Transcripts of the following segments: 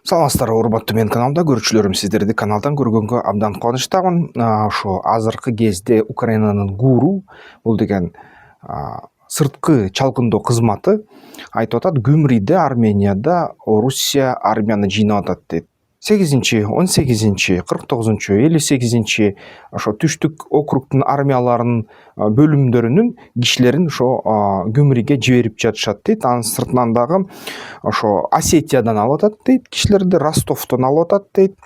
Саламатсыздар, урматтуу менин каналымда көрүүчүлөрүм, сиздерди каналдан көргөнгө абдан кубанычтамын. Ошо азыркы кезде Украинанын ГУРу, бул деген сырткы чалкындоо кызматы айтып атат, Гюмриде, Арменияда Орусия армияны жыйнап атат дейт. 8-18, 49, 58 ошо түштүк округдун армияларынын бөлүмдөрүнүн кишилерин ошо Гюмриге жиберип жатышат дейт. Анын сыртынан дагы ошо Осетиядан алып атат дейт, кишилерди Ростовдон алып атат дейт,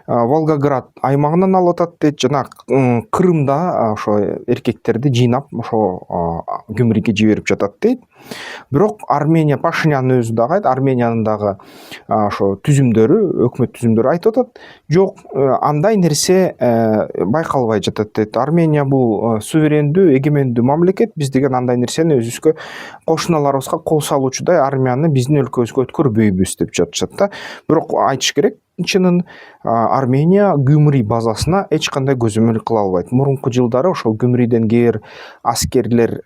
Волгоград аймагынан алып атат дейт, жана Крымда ошо эркектерди жыйнап ошо Гюмриге жиберип жатат дейт. Бирок Армения, Пашинян өзү дагы айтат, Армениянын дагы ошо түзүмдөрү, өкмөт түзүмдөрү айтып атат, жок, андай нерсе байкалбай жатат дейт. Армения бул суверендүү, эгемендүү мамлекет, биз деген андай нерсени өзүбүзгө, кошуналарыбызга кол салуучудай армияны биздин өлкөбүзгө өткөрбөйбүз деп жатышат да. Бирок айтыш керек, чынын Армения Гюмри базасына эч кандай көзөмөл кыла албайт. Мурунку жылдары ошол Гюмриден кээ бир аскерлер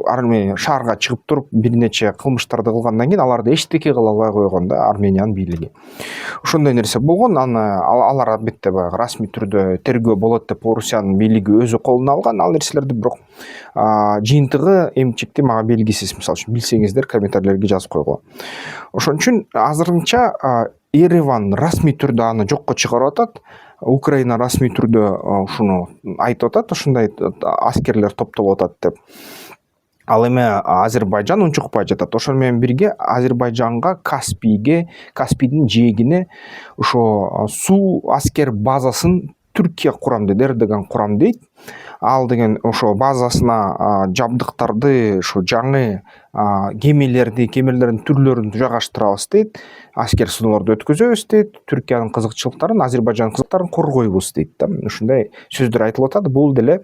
Армения шаарга чыгып туруп бир нече кылмыштарды кылгандан кийин аларды эчтеке кыла албай койгон да Армениянын бийлиги. Ошондой нерсе болгон. Аны алар албетте баягы расмий түрдө тергөө болот деп Орусиянын бийлиги өзү колуна алган ал нерселерди, бирок жыйынтыгы эмчекти мага белгисиз. Мисалы үчүн билсеңиздер комментарийлерге жазып койгула. Ошон үчүн азырынча Ереван расмий түрдө аны жокко чыгарып атат. Украина расмий түрдө ушуну айтып атат, ушундай аскерлер топтолуп атат деп. Ал эми Азербайжан унчукпай жатат. Ошону менен бирге Азербайжанга Каспийдин жээгине ошо суу аскер базасын Түркия курам дейт, Эрдоган курам дейт. Ал деген ошо базасына жабдыктарды, ошо жаңы кемелердин түрлөрүн жайгаштырабыз дейт. Аскер сыноолорду өткөзөбүз дейт. Түркиянын кызыкчылыктарын, Азербайжандын кызыктарын коргойбуз дейт да. Ушундай сөздөр айтылып атат. Бул деле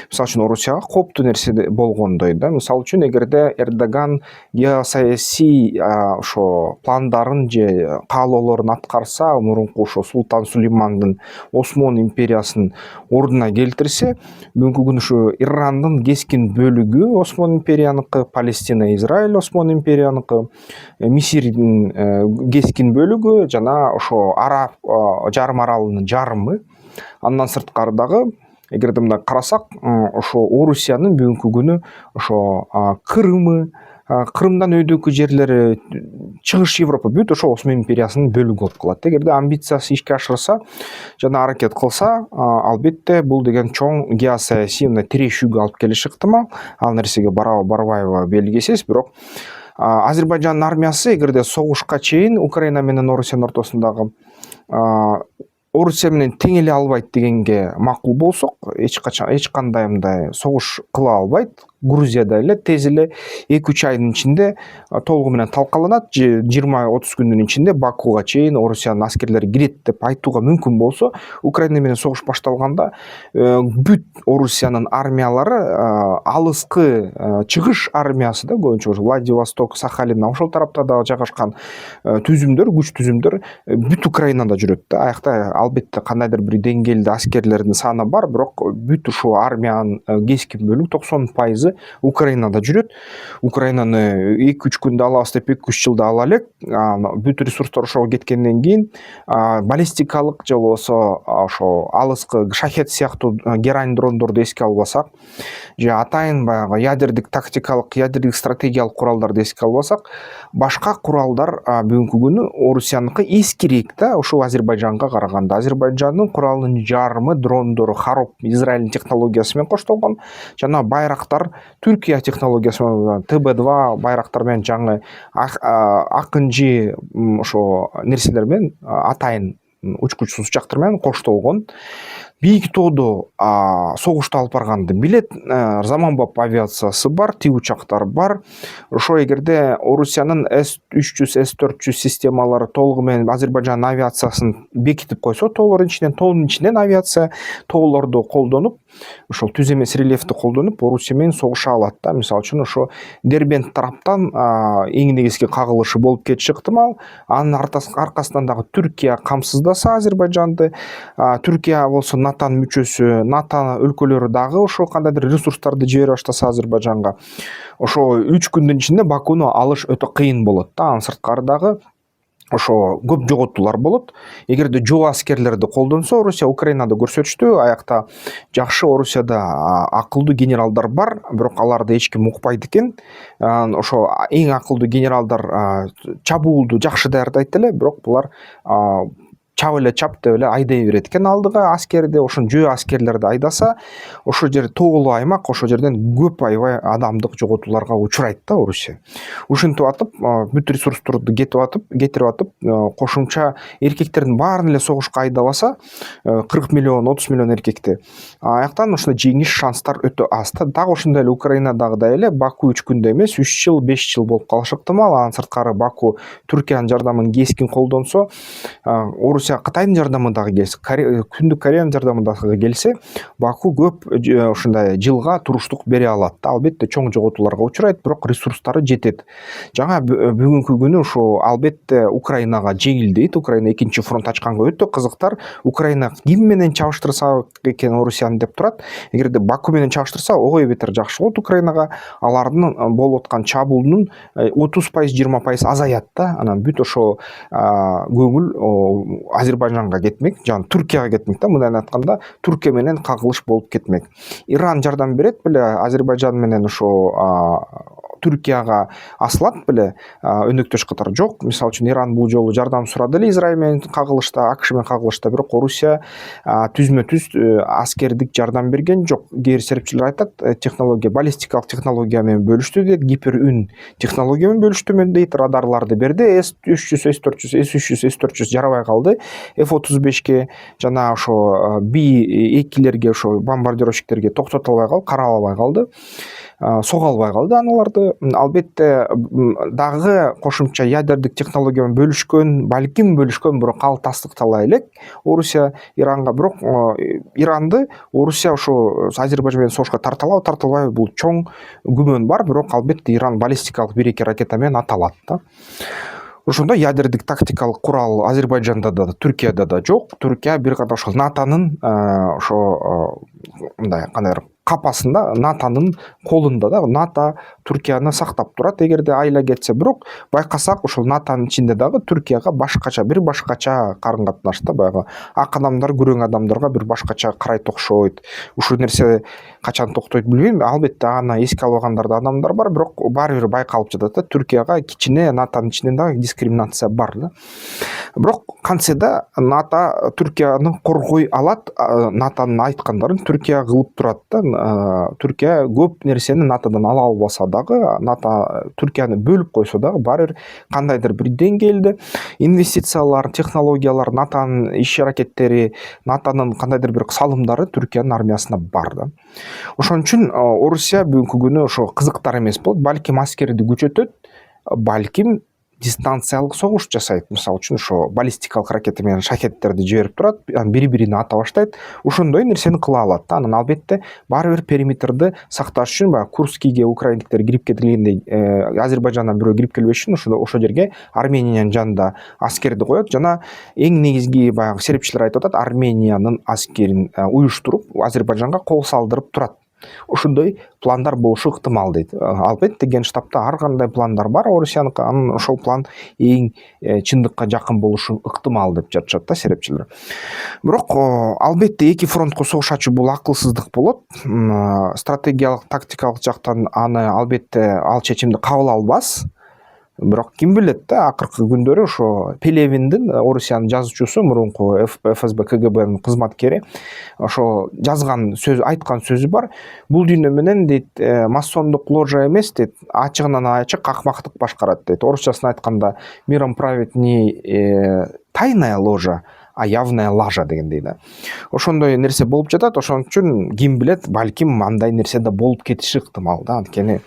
мисалы үчүн Орусияга кооптуу нерсе болгондой да. Мисалы үчүн эгерде Эрдоган геосаясий ошо пландарын же каалоолорун аткарса, мурунку ошо Султан Сулеймандын Осмон империясын ордуна келтирсе, бүгүнкү күнү ушу Ирандын кескин бөлүгү Осмон империяныкы, Палестина, Израиль Осмон империяныкы, Мисирдин кескин бөлүгү жана ошо Араб жарым аралынын жарымы. Андан сырткары дагы эгерде мындай карасак, ошо Орусиянын бүгүнкү күнү ошо Крымы, Крымдан өйдөкү жерлери, чыгыш Европа бүт ошо Осмон империясынын бөлүгү болуп калат. Эгерде амбициясы ишке ашырса жана аракет кылса, албетте бул деген чоң геосаясий мындай тирешүүгө алып келиши ыктымал. Ал нерсеге барабы барбайбы белгисиз, бирок Азербайжандын армиясы эгерде согушка чейин Украина менен Орусиянын ортосундагы Орусия менен тең эле албайт дегенге макул болсок, эч кандай мындай согуш кыла албайт. Грузияда эле тез эле 2-3 айдын ичинде толугу менен талкаланат же 20-30 күндүн ичинде Бакуга чейин Орусиянын аскерлери кирет деп айтууга мүмкүн болсо, Украина менен согуш башталганда бүт Орусиянын армиялары алыскы чыгыш армиясы да, көбүнчө Владивосток, Сахалин ошол тарапта дагы жайгашкан түзүмдөр, күч түзүмдөр бүт Украинада жүрөт да. Аякта албетте кандайдыр бир деңгээлде аскерлердин саны бар, бирок бүт ушул армиянын кескин бөлүгү 90% Украинада жүрөт. Украинаны 2-3 күндө алабыз деп 2-3 жылда ала элек. Бүт ресурстар ошого кеткенден кийин баллистикалык же болбосо ошо алыскы шахет сыяктуу герань дрондорду эске албасак, же атайын баягы ядердик тактикалык, ядердик стратегиялык куралдарды эске албасак, башка куралдар бүгүнкү күнү Орусияныкы эскирээк да, ошол Азербайжанга караганда. Азербайжандын куралынын жарымы дрондору Хароп Израилдин технологиясы менен коштолгон, жана байрактар Түркия технологиясы менен ТБ2 байрактар менен жаңы акынжы ошо нерселер менен атайын учкучсуз учактар менен коштолгон. Бийик тоодо согушту алып барганды билет, заманбап авиациясы бар, тик учактар бар. Ошо эгерде Орусиянын С-300, С-400 системалары толугу менен Азербайжан авиациясын бекитип койсо, тоонун ичинен авиация тоолорду колдонуп, ошол түз эмес рельефти колдонуп Орусия менен согуша алат да. Мисалы үчүн ошо Дербент тараптан эң негизги кагылышы болуп кетиши ыктымал. Анын аркасынан дагы Түркия камсыздаса Азербайжанды, Түркия болсо НАТОнун мүчөсү, НАТО өлкөлөрү дагы ошо кандайдыр ресурстарды жибере баштаса Азербайжанга, ошо 3 күндүн ичинде Бакуну алыш өтө кыйын болот да. Анын сырткары дагы ошо көп жоготуулар болот. Эгерде жоо аскерлерди колдонсо, Орусия Украинада көрсөтүштү, аякта жакшы Орусияда акылдуу генералдар бар, бирок аларды эч ким укпайт экен. Ошо эң акылдуу генералдар чабуулду жакшы даярдайт эле, бирок булар чап деп эле айдай берет экен алдыга аскерди. Ошон жөө аскерлерди айдаса, ошол жер тоолуу аймак, ошол жерден көп аябай адамдык жоготууларга учурайт да Орусия. Ушинтип атып бүт ресурстурду кетирип атып, кошумча эркектердин баарын эле согушка айдабаса, 40 миллион 30 миллион эркекти, аяктан ушундай жеңиш шанстар өтө аз. Дагы ошондой эле Украинадагыдай эле Баку 3 күндө эмес 3 жыл 5 жыл болуп калышы ыктымал. Анан сырткары Баку Түркиянын жардамын кескин колдонсо, Орусия Кытайдын жардамындагы келсе, Күндүк Кореянын жардамындагы келсе, Баку көп ушундай жылга туруштук бере алат. Албетте чоң жоготууларга учурайт, бирок ресурстары жетет. Жаңа бүгүнкү күнү ушу албетте Украинага жеңилдейт. Украина экинчи фронт ачканга өтө кызыктар. Украина ким менен чабыштырса экен Орусияны деп турат. Эгерде Баку менен чабыштырса, ого бетер жакшы болот Украинага. Алардын болуп аткан чабуулдун 30% 20% азаят да. Анан бүт ошо көңүл Азербайжанга кетмек, жана Түркияга кетмек да. Мындан айтканда Түркия менен кагылыш болуп кетмек. Иран жардам берет беле, Азербайжан менен ошо Түркияга асылат беле, өнөктөш катары жок. Мисалы үчүн Иран бул жолу жардам сурады эле Израиль менен кагылышта, АКШ менен кагылышта, бирок Орусия түзмө түз аскердик жардам берген жок. Кээ бир серепчилер айтат, технология, баллистикалык технология менен бөлүштү дейт, гиперүн технология менен бөлүштү дейт, радарларды берди, С-300, С-400, С-300, С-400 жарабай калды. F-35ке жана ошо Би-2лерге, ошо бомбардировщиктерге токтото албай калды, каралабай калды, сога албай калды аналарды. Албетте дагы кошумча ядердик технология менен балким бөлүшкөн, бирок ал тастыктала элек Орусия Иранга. Бирок Иранды Орусия ошо Азербайжан менен согушка тарталбайбы, бул чоң күмөн бар, бирок албетте Иран баллистикалык 1-2 ракета менен аталат да. Ошондо ядердик тактикалык курал Азербайжанда да, Түркияда да жок. Түркия бир ката ошол НАТОнун ошо мындай кандайдыр капасында, НАТОнун колунда да. НАТО Түркияны сактап турат эгерде айла кетсе. Бирок байкасак ошол НАТОнун ичинде дагы Түркияга башкача карын катнашта, баягы ак адамдар күрөң адамдарга бир башкача карайт окшойт. Ушул нерсе качан токтойт билбейм. Албетте аны эске албагандар да адамдар бар, бирок баары бир байкалып жатат да. Түркияга кичине НАТОнун ичинен дагы дискриминация бар да. Бирок кантсе да НАТО Түркияны коргой алат. НАТОнун айткандарын Түркия кылып турат да. Түркия көп нерсени НАТОдон ала албаса дагы, НАТО Түркияны бөлүп койсо дагы, баары бир кандайдыр бир деңгээлде инвестициялар, технологиялар, НАТОнун иш аракеттери, НАТОнун кандайдыр бир салымдары Түркиянын армиясына бар да. Ошон үчүн Орусия бүгүнкү күнү ошо кызыктар эмес болот. Балким аскерди күчөтөт, балким дистанциялык согуш жасайт. Мисалы үчүн ошо баллистикалык ракета менен шахеттерди жиберип турат, бири-бирин ата баштайт. Ошондой нерсени кыла алат да. Анан албетте баары бир периметрди сакташ үчүн, баягы Курскийге украиндиктер кирип кетилгендей, Азербайжандан бирөө кирип келбеш үчүн ошол жерге Армениянын жанында аскерди коет. Жана эң негизги баягы серепчилер айтып атат, Армениянын аскерин уюштуруп Азербайжанга кол салдырып турат. Ошондой пландар болушу ыктымал дейт. Албетте Генштабта ар кандай пландар бар Орусияныкы, анын ошол план эң чындыкка жакын болушу ыктымал деп жатышат да серепчилер. Бирок албетте эки фронтко согуш ачуу бул акылсыздык болот. Стратегиялык, тактикалык жактан аны албетте ал чечимди кабыл албас. Бирок ким билет да, акыркы күндөрү ошо Пелевиндин, Орусиянын жазуучусу, мурунку ФСБ КГБнын кызматкери, ошо жазган сөз, айткан сөзү бар. Бул дүйнө менен дейт, масондук ложа эмес дейт, ачыгынан ачык акмактык башкарат дейт. Орусчасын айтканда, миром правит не тайная ложа, а явная лажа дегендей да. Ошондой нерсе болуп жатат. Ошон үчүн ким билет, балким андай нерсе да болуп кетиши ыктымал да. Анткени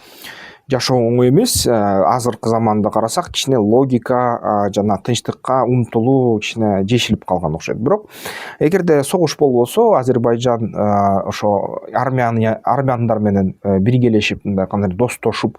жашоо оңой эмес. Азыркы заманда карасак, кичине логика жана тынчтыкка умтулуу кичине жешилип калган окшойт. Бирок эгерде согуш болбосо, Азербайжан ошо армяндар менен биргелешип, мындай кандай достошуп,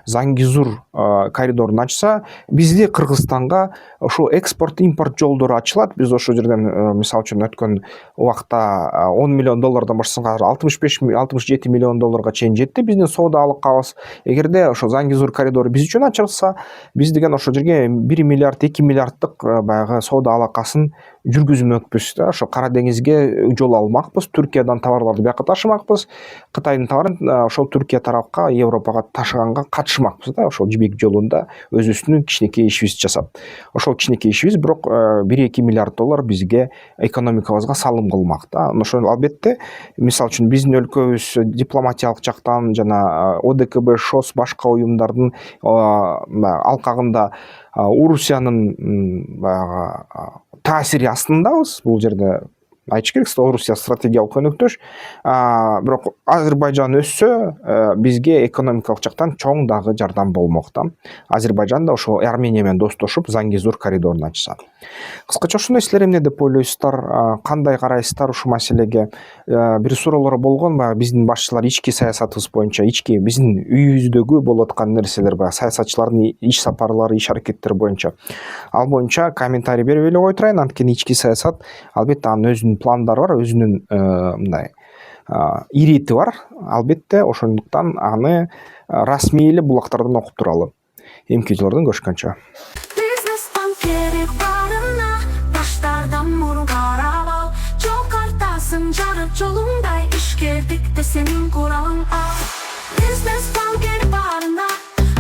Зангизур коридорун ачса, бизде Кыргызстанга ошо экспорт импорт жолдору ачылат. Биз ошол жерден мисалы үчүн өткөн убакта 10 миллион доллардан баштасак, 65-67 миллион долларга чейин жетти биздин соода алыкабыз. Эгерде жерде ошо Зангезур коридору биз үчүн ачылса, биз деген ошол жерге 1 миллиард 2 миллиарддык баягы соода алакасын жүргүзмөкпүз да. Ошо Кара деңизге жол алмакпыз, Түркиядан товарларды бияка ташымакпыз, Кытайдын товарын ошол Түркия тарапка, Европага ташыганга катышмакпыз да. Ошол жибек жолунда өзүбүздүн кичинекей ишибизди жасап. Ошол кичинекей ишибиз бирок 1-2 миллиард доллар бизге экономикабызга салым кылмак да. Ошол албетте, мисалы үчүн биздин өлкөбүз дипломатиялык жактан жана ОДКБ, ШОС башка уюмдардын алкагында Орусиянын баягы таасири астындабыз. Бул жерде айтыш керек, Орусия стратегиялык өнөктөш. Бирок Азербайжан өссө, бизге экономикалык жактан чоң дагы жардам болмок да. Азербайжан да ошо Армения менен достошуп, Зангезур коридорун ачса. Кыскача ушундай, силер эмне деп ойлойсуздар? Кандай карайсыздар ушул маселеге? Бир суроолор болгон, баягы биздин башчылар ички саясатыбыз боюнча, ички биздин үйүбүздөгү болуп аткан нерселер, баягы саясатчылардын иш сапарлары, иш аракеттери боюнча. Ал боюнча комментарий берип эле кое турайын. Анткени ички саясат албетте анын өзүнүн пландары бар, өзүнүн мындай ирети бар. Албетте ошондуктан аны расмий эле булактардан окуп туралы. Эмки жолдон көрүшкөнчө. Бизнес банкери барына, таштардан мургарап ал. Жол картасын жарып жолуңдай, ишкердикте сенин куралың ал. Бизнес банкери барына,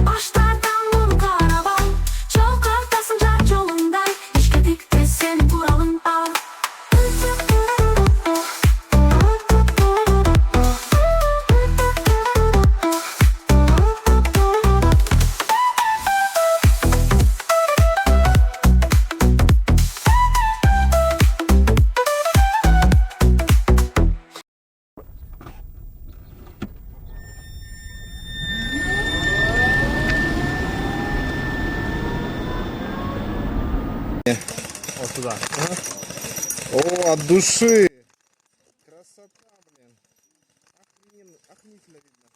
таштардан мургарап ал. Жол картасын жарып жолуңдай, ишкердикте сенин куралың ал. Вот туда. О, от души. Красота, блин. Охренительно видно.